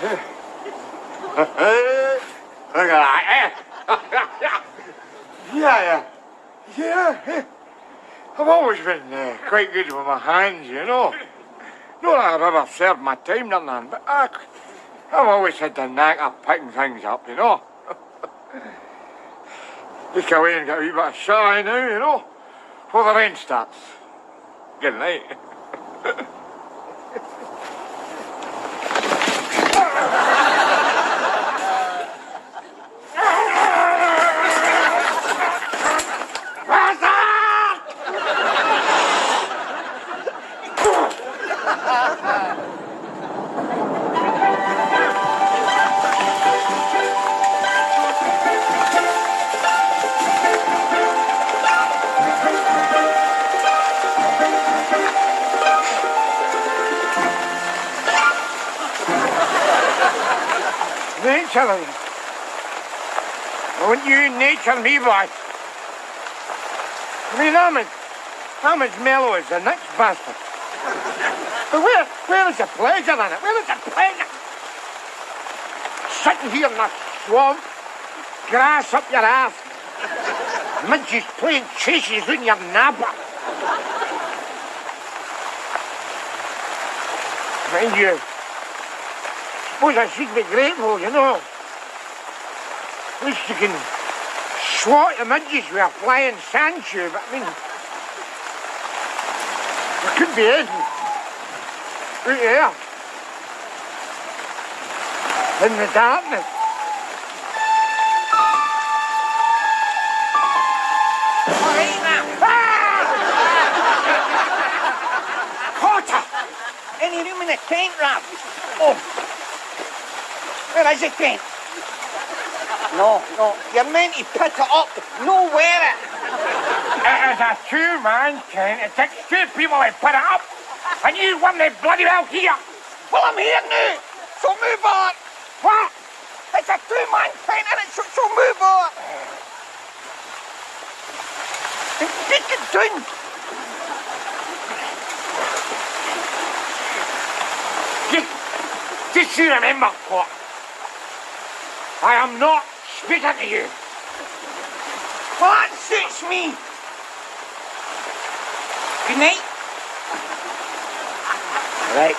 Look at that, yeah. I've always been quite good with my hands, you know. Not that I've ever served my time or none, but I've always had the knack of picking things up, you know. Just go away and get a wee bit of shine now, you know, before the rain starts. Good night. Nature, won't you nature me, boy? I mean, I'm as mellow as the next bastard. But where is the pleasure in it? Where is the pleasure? Sitting here in the swamp, grass up your ass, midges playing chases on your nabber. Mind you, suppose I should be grateful, you know. At least you can swat the midges with a flying sand shoe, but I mean, there could be anything right there in the darkness. All right now. Caught her! Any room in the tent, Rab? Oh. Where is the tent? No, you're meant to pick it up, no wear it. It is a two-man tent. It takes two people to put it up, and you want the bloody well here. Well, I'm here now, so move on. What? It's a two-man tent, and so move on. And take it down. Just you remember, what? I am not speaking to you. Well, that suits me. Good night. Right.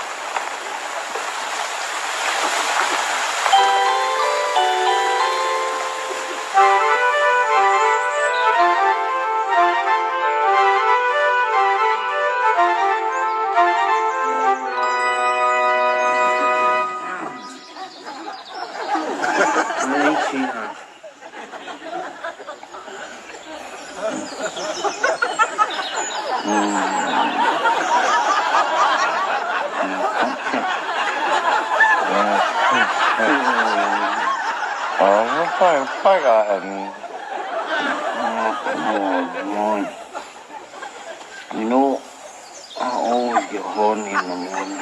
You know, I always get horny in the morning.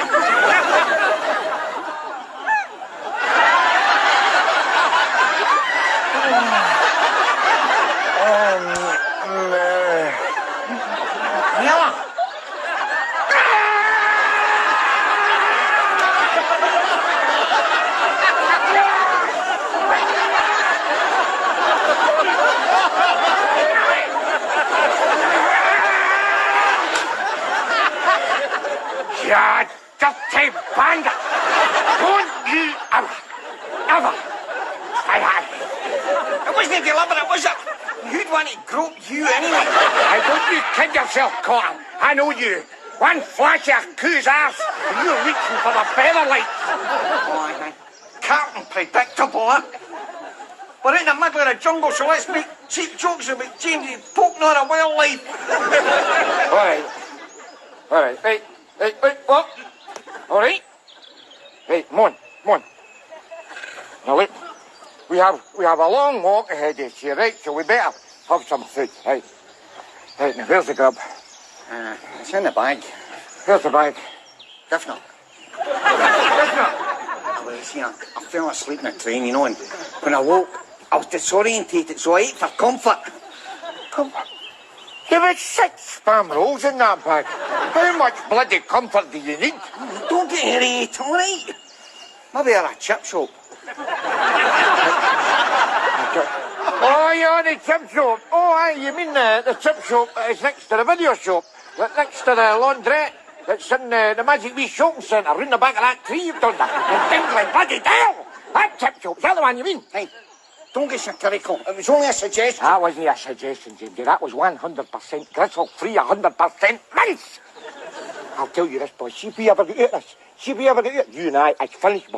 You dirty bandit! Don't you ever say that! It wasn't deliberate, was it? You'd want to grope you anyway. Hey, don't you kid yourself, Cotton. I know you. One flash of coo's ass, and you're reaching for the feather lights. Oh, aye. Captain predictable, huh? We're in the middle of the jungle, so let's make cheap jokes about James's poking on a wildlife. All right, wait, what? All right? Hey, come on. Now look, we have a long walk ahead of us here, right? So we better have some food, right? Right, now where's the grub? It's in the bag. Where's the bag? Definitely. Well, you see, I fell asleep in the train, you know, and when I woke, I was disorientated, so I ate for comfort. Comfort? There was 6 spam rolls in that bag. How much bloody comfort do you need? Don't get irate, all right? Maybe at a chip shop. Oh, you're the chip shop. Oh, aye, you mean the chip shop is next to the video shop. Next to the laundrette. It's in the Magic Wee Shopping Centre, round the back of that tree you've done that. And things like bloody hell! That chip shop, is that the one you mean? Hey, don't get satirical. It was only a suggestion. That wasn't a suggestion, Jamesy. That was 100% gristle-free, 100% mince. I'll tell you this, boy. See if we ever get out of this. See if we ever get out. You and I, it's finished, boy.